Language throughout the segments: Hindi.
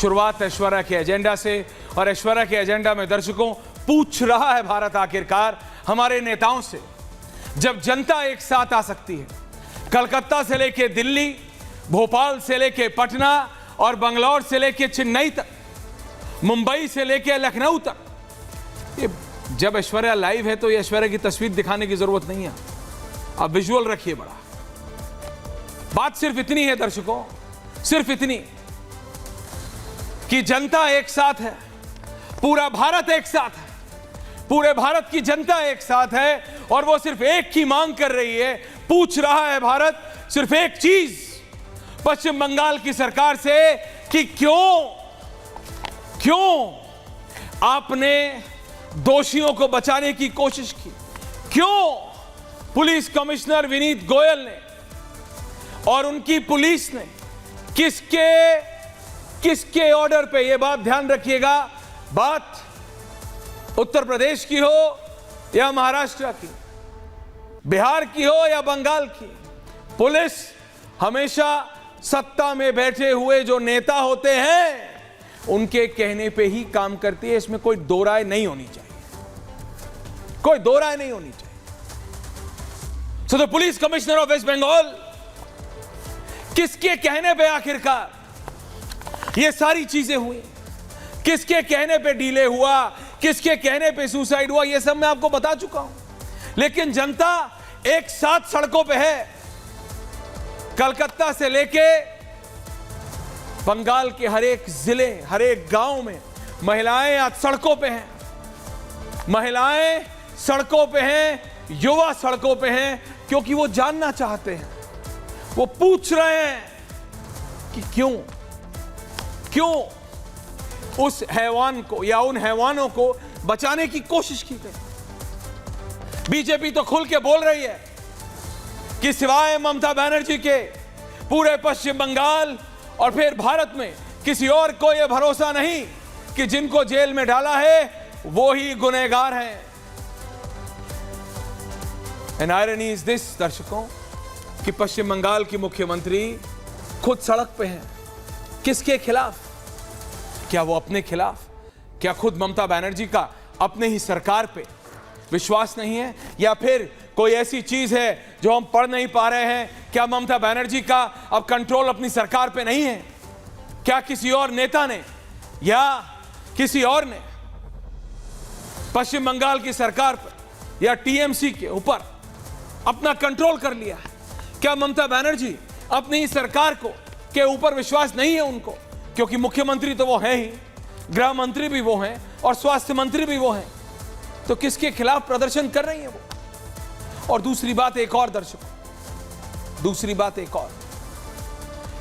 शुरुआत ऐश्वर्या के एजेंडा से, और ऐश्वर्या के एजेंडा में दर्शकों पूछ रहा है भारत आखिरकार हमारे नेताओं से, जब जनता एक साथ आ सकती है, कलकत्ता से लेके दिल्ली, भोपाल से लेके पटना और बंगलौर से लेके चेन्नई तक, मुंबई से लेके लखनऊ तक, ये जब ऐश्वर्या लाइव है तो ये ऐश्वर्या की तस्वीर दिखाने की जरूरत नहीं है, आप विजुअल रखिए। बड़ा बात सिर्फ इतनी है दर्शकों, सिर्फ इतनी कि जनता एक साथ है, पूरा भारत एक साथ है, पूरे भारत की जनता एक साथ है, और वो सिर्फ एक की मांग कर रही है, पूछ रहा है भारत सिर्फ एक चीज पश्चिम बंगाल की सरकार से कि क्यों आपने दोषियों को बचाने की कोशिश की, क्यों पुलिस कमिश्नर विनीत गोयल ने और उनकी पुलिस ने किसके ऑर्डर पे, ये बात ध्यान रखिएगा, बात उत्तर प्रदेश की हो या महाराष्ट्र की, बिहार की हो या बंगाल की, पुलिस हमेशा सत्ता में बैठे हुए जो नेता होते हैं उनके कहने पे ही काम करती है, इसमें कोई दो राय नहीं होनी चाहिए, कोई दो राय नहीं होनी चाहिए। So the police commissioner of West Bengal किसके कहने पे आखिरकार ये सारी चीजें हुई, किसके कहने पे डीले हुआ, किसके कहने पे सुसाइड हुआ, ये सब मैं आपको बता चुका हूं, लेकिन जनता एक साथ सड़कों पे है, कलकत्ता से लेके बंगाल के हर एक जिले, हर एक गांव में महिलाएं आज सड़कों पे हैं, महिलाएं सड़कों पे हैं, युवा सड़कों पे हैं, क्योंकि वो जानना चाहते हैं, वो पूछ रहे हैं कि क्यों उस हैवान को या उन हैवानों को बचाने की कोशिश की गई। बीजेपी तो खुल के बोल रही है कि सिवाय ममता बनर्जी के पूरे पश्चिम बंगाल और फिर भारत में किसी और को यह भरोसा नहीं कि जिनको जेल में डाला है वो ही गुनहगार हैं। एंड आयरनी इज दिस दर्शकों कि पश्चिम बंगाल की मुख्यमंत्री खुद सड़क पे हैं, किसके खिलाफ? क्या वो अपने खिलाफ? क्या खुद ममता बनर्जी का अपने ही सरकार पे विश्वास नहीं है, या फिर कोई ऐसी चीज है जो हम पढ़ नहीं पा रहे हैं? क्या ममता बनर्जी का अब कंट्रोल अपनी सरकार पे नहीं है? क्या किसी और नेता ने या किसी और ने पश्चिम बंगाल की सरकार पर या टीएमसी के ऊपर अपना कंट्रोल कर लिया है? क्या ममता बनर्जी अपनी सरकार को के ऊपर विश्वास नहीं है उनको? क्योंकि मुख्यमंत्री तो वो हैं ही, गृह मंत्री भी वो हैं और स्वास्थ्य मंत्री भी वो हैं, तो किसके खिलाफ प्रदर्शन कर रही है वो? और दूसरी बात एक और दर्शकों, दूसरी बात एक और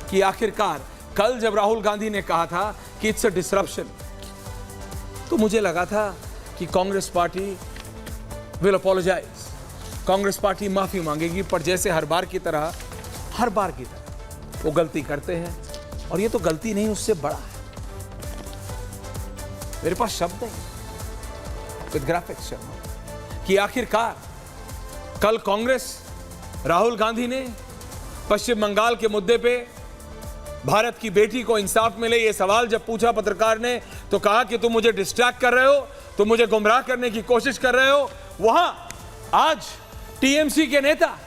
कि आखिरकार कल जब राहुल गांधी ने कहा था कि इट्स अ डिसरप्शन, तो मुझे लगा था कि Congress party will apologise, Congress party माफी मांगेगी, पर जैसे हर बार की तरह वो गलती करते हैं, और ये तो गलती नहीं उससे बड़ा है। मेरे पास शब्द नहीं विद ग्राफिक्स कि आखिरकार कल कांग्रेस, राहुल गांधी ने पश्चिम बंगाल के मुद्दे पे भारत की बेटी को इंसाफ मिले ये सवाल जब पूछा पत्रकार ने, तो कहा कि तुम मुझे डिस्ट्रैक्ट कर रहे हो, तुम मुझे गुमराह करने की कोशिश कर रहे हो। वहां आज टीएमसी के नेता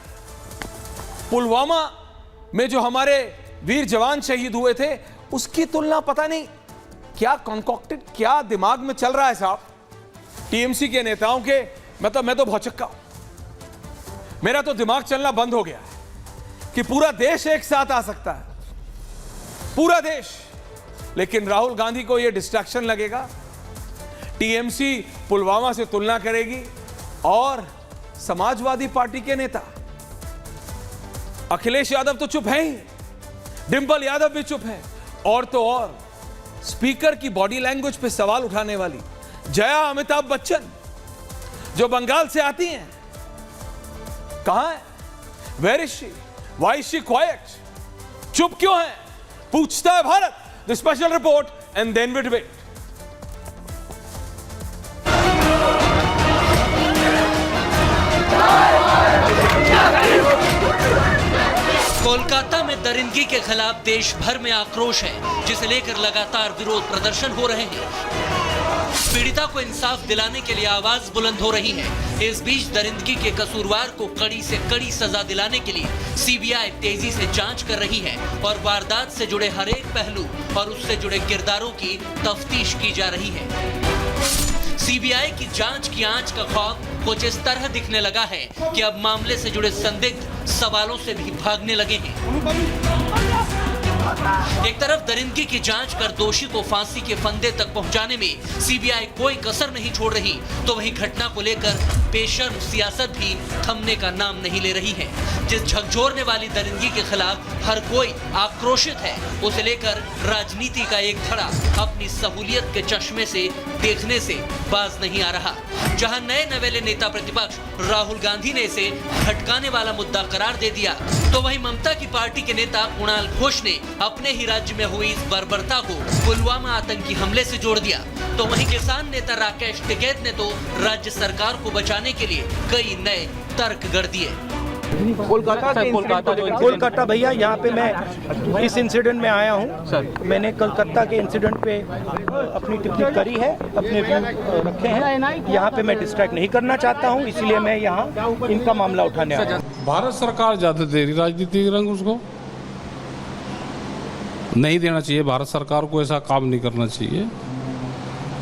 पुलवामा में जो हमारे वीर जवान शहीद हुए थे उसकी तुलना, पता नहीं क्या कॉन्कॉक्टेड, क्या दिमाग में चल रहा है साहब टीएमसी के नेताओं के। मैं तो भौचक्का हूं, मेरा तो दिमाग चलना बंद हो गया है कि पूरा देश एक साथ आ सकता है, पूरा देश, लेकिन राहुल गांधी को यह डिस्ट्रैक्शन लगेगा। टीएमसी पुलवामा से तुलना करेगी, और समाजवादी पार्टी के नेता अखिलेश यादव तो चुप है ही, डिंपल यादव भी चुप है, और तो और स्पीकर की बॉडी लैंग्वेज पे सवाल उठाने वाली जया अमिताभ बच्चन जो बंगाल से आती हैं, कहां है? Where is she? Why is she quiet? चुप क्यों है? पूछता है Bharat. The special report and then we debate. Kolkata में दरिंदगी के खिलाफ देश भर में आक्रोश है, जिसे लेकर लगातार विरोध प्रदर्शन हो रहे हैं। पीड़िता को इंसाफ दिलाने के लिए आवाज बुलंद हो रही है। इस बीच दरिंदगी के कसूरवार को कड़ी से कड़ी सजा दिलाने के लिए सीबीआई तेजी से जांच कर रही है और वारदात से जुड़े हर एक पहलू और उससे जुड़े किरदारों की तफ्तीश की जा रही है। सीबीआई की जांच की आंच का खौफ कुछ इस तरह दिखने लगा है कि अब मामले से जुड़े संदिग्ध सवालों से भी भागने लगे हैं। एक तरफ दरिंदगी की जांच कर दोषी को फांसी के फंदे तक पहुंचाने में सीबीआई कोई कसर नहीं छोड़ रही, तो वहीं घटना को लेकर बेशर्म सियासत भी थमने का नाम नहीं ले रही है। जिस झकझोरने वाली दरिंदगी के खिलाफ हर कोई आक्रोशित है, उसे लेकर राजनीति का एक धड़ा अपनी सहूलियत के चश्मे से देखने से बाज नहीं आ रहा। जहां नए नवेले नेता प्रतिपक्ष राहुल गांधी ने इसे भटकाने वाला मुद्दा करार दे दिया, तो वहीं ममता की पार्टी के नेता कुणाल घोष ने अपने ही राज्य में हुई इस बर्बरता को पुलवामा आतंकी हमले से जोड़ दिया। तो वहीं किसान नेता राकेश टिकैत ने तो राज्य सरकार को बचाने के लिए कई नए तर्क गढ़ दिए। कोलकाता भैया, यहाँ पे मैं इस इंसिडेंट में आया हूँ। मैंने कलकत्ता के इंसिडेंट पे अपनी टिप्पणी करी है, अपने व्यू रखे हैं। यहाँ पे मैं डिस्ट्रैक्ट नहीं करना चाहता हूँ, इसलिए मैं यहाँ इनका मामला उठाने आया हूँ। भारत सरकार ज्यादा दे रही राजनीतिक रंग, उसको नहीं देना चाहिए। भारत सरकार को ऐसा काम नहीं करना चाहिए,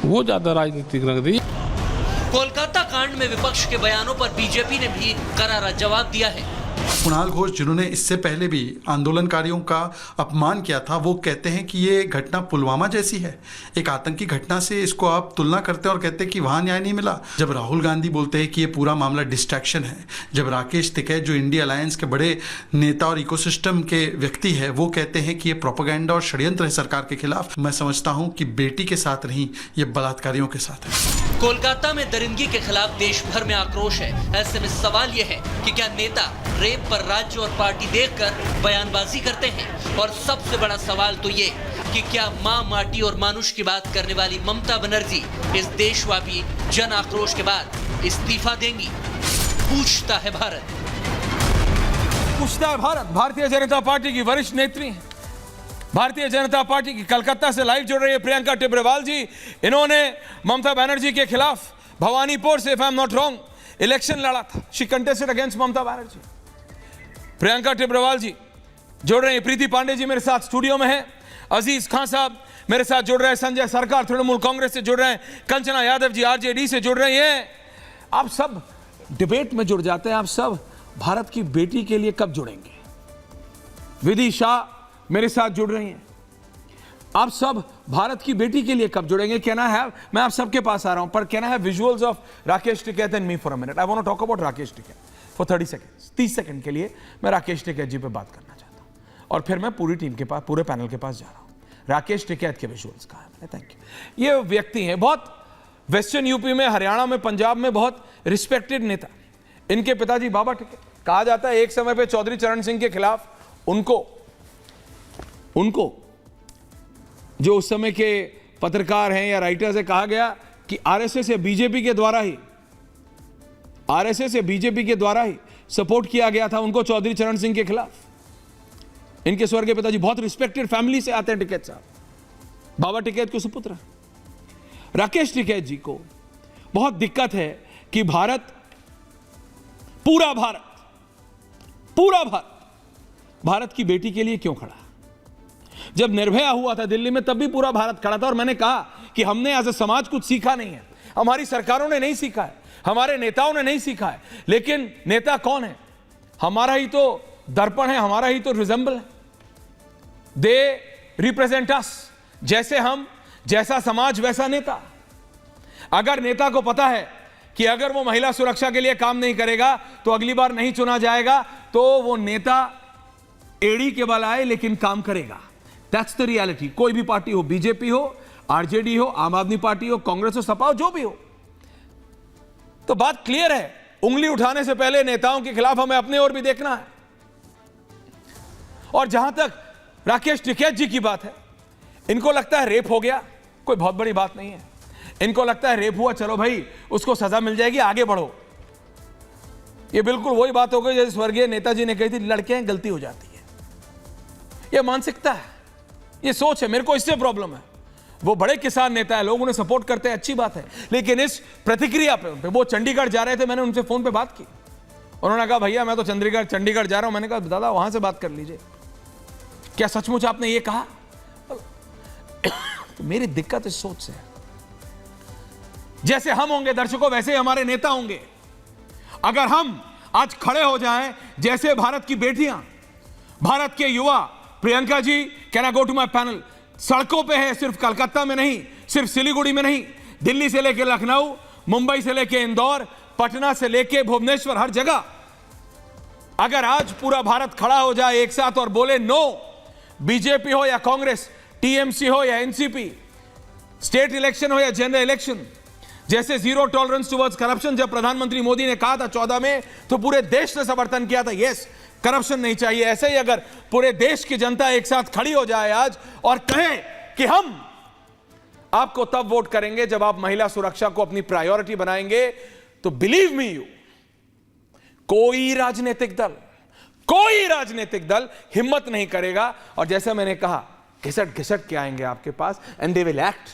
वो ज्यादा राजनीतिक रंग दी। कोलकाता कांड में विपक्ष के बयानों पर बीजेपी ने भी करारा जवाब दिया है। कुणाल घोष, जिन्होंने इससे पहले भी आंदोलनकारियों का अपमान किया था, वो कहते हैं कि ये घटना पुलवामा जैसी है, एक आतंकी घटना से इसको आप तुलना करते हैं और कहते हैं कि वहां न्याय नहीं मिला। जब राहुल गांधी बोलते हैं कि ये पूरा मामला डिस्ट्रैक्शन है, जब राकेश टिकैत जो इंडिया अलायंस के बड़े नेता और इकोसिस्टम के व्यक्ति है, वो कहते हैं कि ये प्रोपेगेंडा और षड्यंत्र है सरकार के खिलाफ, मैं समझता हूँ कि बेटी के साथ नहीं, ये बलात्कारियों के साथ है। कोलकाता में दरिंदगी के खिलाफ देश भर में आक्रोश है। ऐसे में सवाल यह है कि क्या नेता रेप पर राज्य और पार्टी देखकर बयानबाजी करते हैं? और सबसे बड़ा सवाल तो ये कि क्या मां, माटी और मानुष की बात करने वाली ममता बनर्जी इस देशव्यापी जन आक्रोश के बाद इस्तीफा देंगी? पूछता है भारत। पूछता है भारत। भारतीय जनता पार्टी की वरिष्ठ नेत्री हैं, भारतीय जनता पार्टी की कलकत्ता से लाइव जुड़ रही है प्रियंका टिब्रेवाल जी। इन्होंने ममता बनर्जी के खिलाफ भवानीपुर से, if I am not wrong, election लड़ा था। She contested against Mamata Banerjee. Priyanka Tibrewal जी जुड़ रहे हैं। प्रीति पांडे जी मेरे साथ स्टूडियो में हैं। अजीज खान साहब मेरे साथ जुड़ रहे हैं। संजय सरकार तृणमूल कांग्रेस से जुड़ रहे हैं। कंचना यादव जी आरजेडी से जुड़ रही हैं। आप सब डिबेट में जुड़ जाते हैं। आप सब भारत की बेटी के लिए कब जुड़ेंगे? विधि शाह मेरे साथ जुड़ रही हैं। आप सब भारत की बेटी के लिए कब जुड़ेंगे? कैन आई हैव, मैं आप सबके पास आ रहा हूं, पर can I have visuals of Rakesh Tikait and me for a minute? I want to talk about Rakesh Tikait for 30 seconds. 30 second के लिए मैं राकेश टिकैत जी पे बात करना चाहता हूं और फिर मैं पूरी टीम के पास, पूरे पैनल के पास जा रहा हूं। राकेश टिकैत के विजुअल्स कहां है? Thank you. ये व्यक्ति हैं बहुत वेस्टर्न यूपी में, हरियाणा में, पंजाब में बहुत रिस्पेक्टेड नेता। इनके पिताजी बाबा टिकैत, कहा जाता है एक समय पे चौधरी चरण सिंह के खिलाफ उनको जो उस समय के पत्रकार हैं या राइटर्स है, कहा गया कि आरएसएस या बीजेपी के द्वारा ही सपोर्ट किया गया था उनको चौधरी चरण सिंह के खिलाफ। इनके स्वर्गीय पिताजी बहुत रिस्पेक्टेड फैमिली से आते हैं, टिकैत साहब, बाबा टिकैत के सुपुत्र। राकेश टिकैत जी को बहुत दिक्कत है कि पूरा भारत की बेटी के लिए क्यों खड़ा? जब निर्भया हुआ था दिल्ली में, तब भी पूरा भारत खड़ा था। और मैंने कहा कि हमने एज ए समाज कुछ सीखा नहीं है, हमारी सरकारों ने नहीं सीखा है, हमारे नेताओं ने नहीं सीखा है। लेकिन नेता कौन है? हमारा ही तो दर्पण है, हमारा ही तो रिजेंबल है। दे रिप्रेजेंट अस। जैसे हम, जैसा समाज वैसा नेता। अगर नेता को पता है कि अगर वो महिला सुरक्षा के लिए काम नहीं करेगा तो अगली बार नहीं चुना जाएगा, तो वो नेता एड़ी के बल आए लेकिन काम करेगा। That's the reality. कोई भी पार्टी हो, बीजेपी हो, आरजेडी हो, आम आदमी पार्टी हो, कांग्रेस हो, सपा हो, जो भी हो। तो बात क्लियर है, उंगली उठाने से पहले नेताओं के खिलाफ हमें अपने ओर भी देखना है। और जहां तक राकेश टिकैत जी की बात है, इनको लगता है रेप हो गया, कोई बहुत बड़ी बात नहीं है। इनको लगता है रेप हुआ, चलो भाई उसको सजा मिल जाएगी, आगे बढ़ो। ये बिल्कुल वही बात हो गई जैसे स्वर्गीय नेताजी ने कही थी, लड़के हैं गलती हो जाती है। ये मानसिकता है, ये सोच है, मेरे को इससे प्रॉब्लम है। वो बड़े किसान नेता है, लोग उन्हें सपोर्ट करते हैं, अच्छी बात है, लेकिन इस प्रतिक्रिया पे वो चंडीगढ़ जा रहे थे, मैंने उनसे फोन पे बात की, उन्होंने कहा भैया मैं तो चंडीगढ़ जा रहा हूं। मैंने कहा दादा वहां से बात कर लीजिए, क्या सचमुच आपने ये कहा? तो मेरी दिक्कत इस सोच से है। जैसे हम होंगे दर्शकों, वैसे हमारे नेता होंगे। अगर हम आज खड़े हो जाएं, जैसे भारत की बेटियां, भारत के युवा, Priyanka ji can I go to my panel, सड़कों पे है, सिर्फ कलकत्ता में नहीं, सिर्फ सिलीगुड़ी में नहीं, दिल्ली से लेकर लखनऊ, मुंबई से लेकर इंदौर, पटना से लेकर भुवनेश्वर, हर जगह। अगर आज पूरा भारत खड़ा हो जाए एक साथ और बोले नो, बीजेपी हो या कांग्रेस, टीएमसी हो या एनसीपी, स्टेट इलेक्शन हो या जनरल इलेक्शन, जैसे जीरो टॉलरेंस टुवर्ड्स करप्शन जब प्रधानमंत्री मोदी ने कहा था 14 में, तो पूरे देश ने समर्थन किया था, यस करप्शन नहीं चाहिए। ऐसे ही अगर पूरे देश की जनता एक साथ खड़ी हो जाए आज और कहे कि हम आपको तब वोट करेंगे जब आप महिला सुरक्षा को अपनी प्रायोरिटी बनाएंगे, तो बिलीव मी यू, कोई राजनीतिक दल हिम्मत नहीं करेगा। और जैसा मैंने कहा, घिसट घिसट के आएंगे आपके पास, एंड दे विल एक्ट